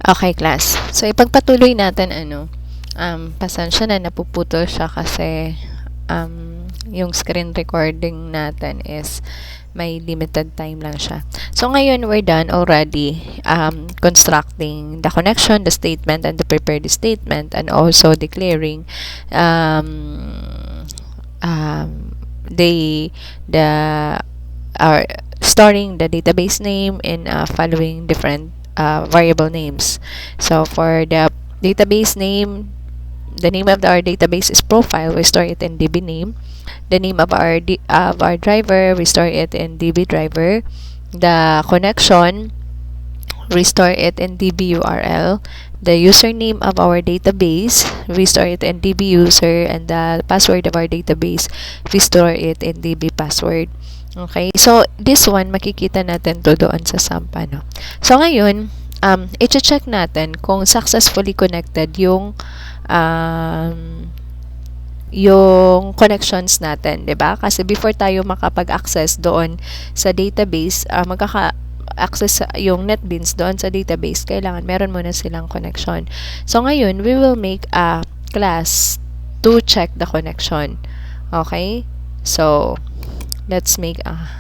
Okay, class. So, ipagpatuloy natin, pasensya na napuputol siya kasi yung screen recording natin is may limited time lang siya. So, ngayon, we're done already constructing the connection, the statement, and the prepared statement, and also declaring the storing the database name in following different variable names. So for the database name, the name of our database is profile, we store it in DB name. The name of our driver, we store it in DB driver. The connection, we store it in DB URL. The username of our database, we store it in DB user, and the password of our database, we store it in DB password. Okay, so this one makikita natin to doon sa Sampa, no? So ngayon, i-check natin kung successfully connected yung connections natin, 'di ba? Kasi before tayo makapag-access doon sa database, access yung NetBeans doon sa database, kailangan meron muna silang connection. So ngayon, we will make a class to check the connection. Okay? So let's make a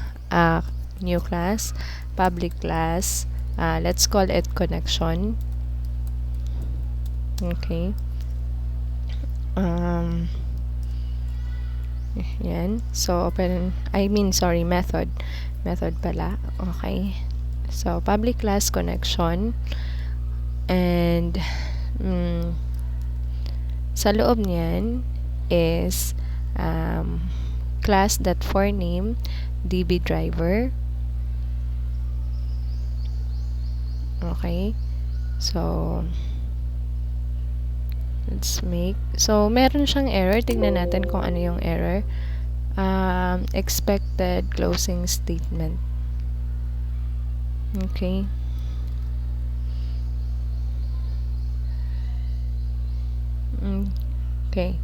new class, public class. Let's call it connection. Okay. Yan. So method. Method pala. Okay. So public class connection, and sa loob niyan is class that for name DB driver. Okay, so let's make, so meron siyang error, tignan natin kung ano yung error. Expected closing statement. Okay, okay,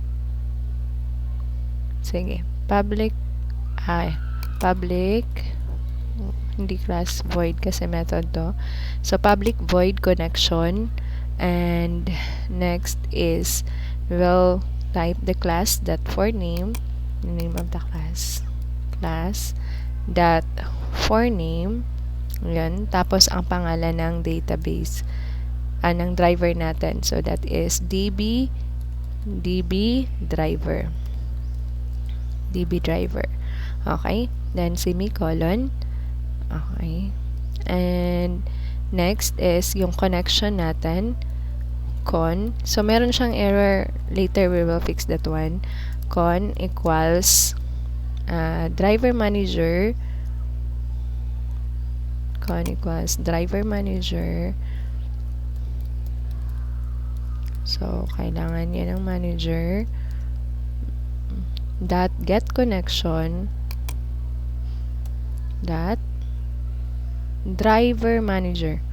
sige, public hindi class void kasi method to. So public void connection, and next is we'll type the class that for name, the name of the class that for name, yan, tapos ang pangalan ng database ng driver natin, so that is DB driver. Okay, then semicolon. Okay, and next is yung connection natin, con. So meron siyang error, later we will fix that one. Con equals driver manager. Con equals driver manager. So kailangan yan ng manager dot get connection dot driver manager.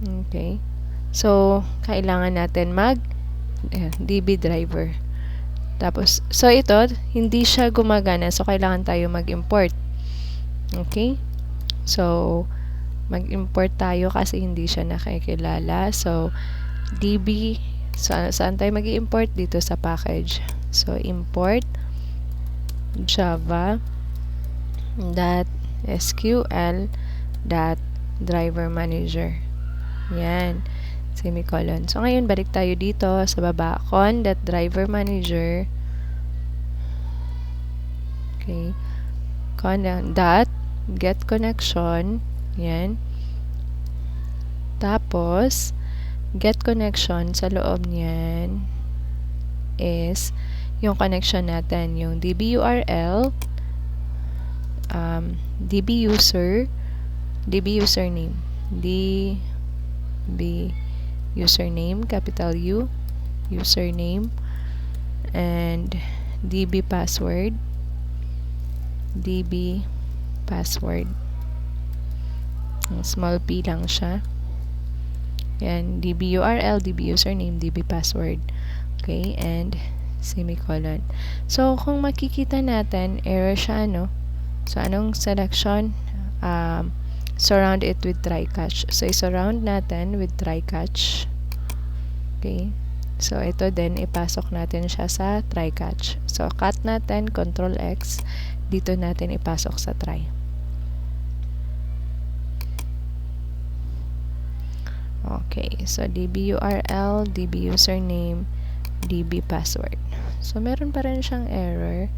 Okay, so kailangan natin mag DB driver. Tapos, so ito hindi siya gumagana, so kailangan tayo mag-import. Okay, so mag-import tayo kasi hindi siya nakikilala. So DB, so saan tayo mag-import? Dito sa package. So import java dot SQL dot driver manager. Yan, semicolon. So ngayon balik tayo dito sa baba, con dot driver manager. Okay, con dot get connection. Yan, tapos get connection, sa loob niyan is yung connection natin, yung DB URL, DB user, DB username, DB username, capital U, username, and DB password, small p lang siya. Yan, DB URL, DB username, DB password. Okay, and semicolon. So kung makikita natin, error siya, no? So anong selection? surround it with try catch. So, i-surround natin with try catch. Okay. So, ito din, ipasok natin siya sa try catch. So, cut natin, Control X. Dito natin ipasok sa try. Okay. So, db URL, db username, db password. So, meron pa rin siyang error.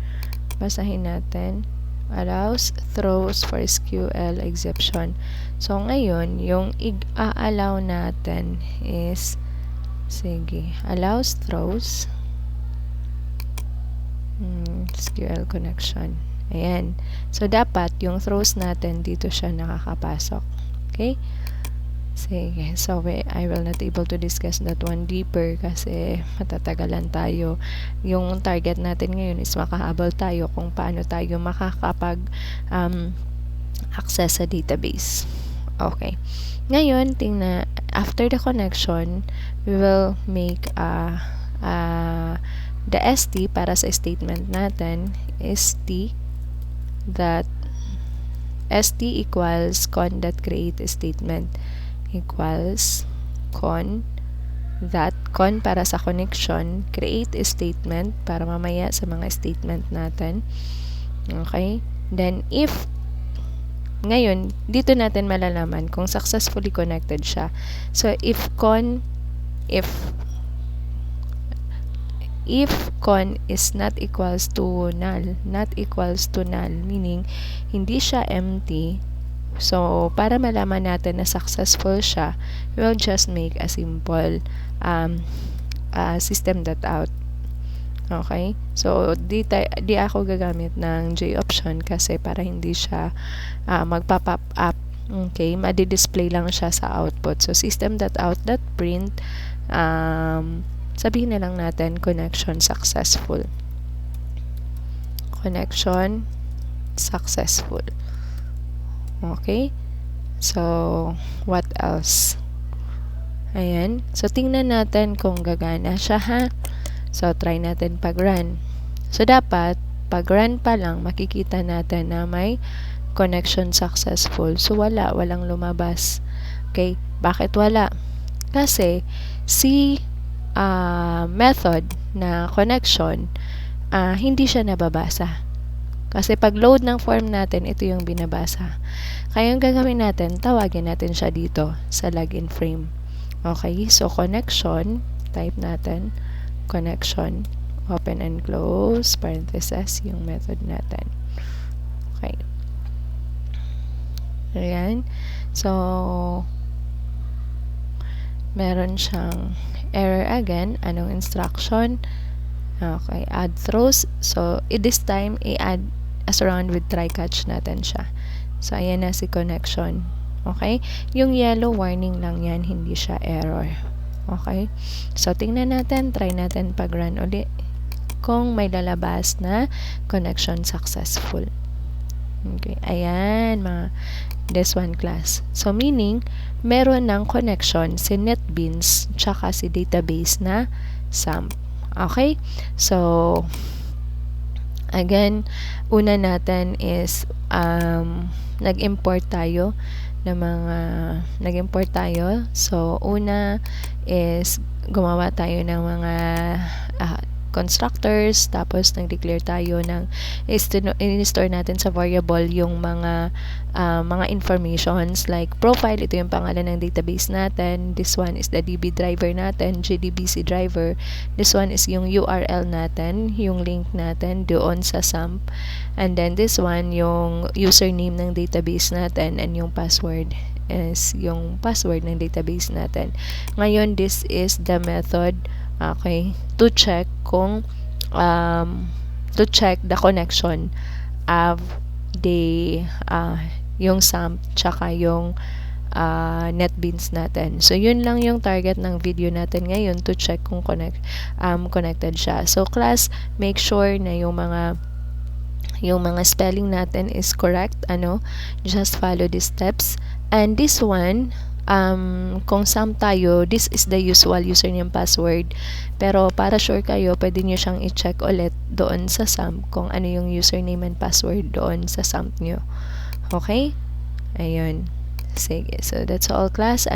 Basahin natin. Allows throws for SQL exception. So, ngayon, yung i-allow natin is allows throws SQL connection. Ayan. So, dapat yung throws natin dito siya nakakapasok. Okay? Sige. So, I will not able to discuss that one deeper kasi matatagalan tayo. Yung target natin ngayon is makahabol tayo kung paano tayo makakapag access sa database. Okay. Ngayon, tingnan, after the connection, we will make the ST para sa statement natin is ST equals con.create statement equals con para sa connection, create statement para mamaya sa mga statement natin. Okay? Then, ngayon, dito natin malalaman kung successfully connected siya. So, if con is not equals to null, meaning hindi siya empty. So, para malaman natin na successful siya, we'll just make a simple system.out. Okay? So, di ako gagamit ng JOption kasi para hindi siya magpa-pop up. Okay? Madi-display lang siya sa output. So, system.out.print sabihin na lang natin connection successful. Connection successful. Okay? So, what else? Ayan. So, tingnan natin kung gagana siya, ha? So, try natin pag-run. So, dapat, pag-run pa lang, makikita natin na may connection successful. So, walang lumabas. Okay? Bakit wala? Kasi, si method na connection, hindi siya nababasa. Kasi pag load ng form natin, ito yung binabasa. Kaya yung gagawin natin, tawagin natin siya dito sa login frame. Okay, so connection, type natin, connection, open and close, parentheses, yung method natin. Okay. Ayan. So, meron siyang error again. Anong instruction? Okay, add throws. So, this time, i-add as around with try catch natin siya. So, ayan na si connection. Okay? Yung yellow warning lang yan, hindi siya error. Okay? So, tingnan natin, try natin pag-run ulit kung may lalabas na connection successful. Okay, ayan, this one class. So, meaning, meron ng connection si NetBeans tsaka si database na SAMP. Okay? So, again, una natin is nag-import tayo. So, una is gumawa tayo ng mga constructors, tapos nag-declare tayo ng in-store natin sa variable yung mga informations like profile, ito yung pangalan ng database natin, this one is the DB driver natin, JDBC driver, this one is yung URL natin, yung link natin doon sa SAMP, and then this one yung username ng database natin, and yung password is yung password ng database natin. Ngayon, this is the method, okay, to check kung to check the connection of the yung SAMP tsaka yung NetBeans natin. So, yun lang yung target ng video natin ngayon, to check kung connected siya. So, class, make sure na yung mga spelling natin is correct. Just follow these steps. And this one, kung SAMP tayo, this is the usual username password. Pero para sure kayo, pwede nyo siyang i-check ulit doon sa SAMP kung ano yung username and password doon sa SAMP nyo. Okay? Ayun. Sige. So, that's all class.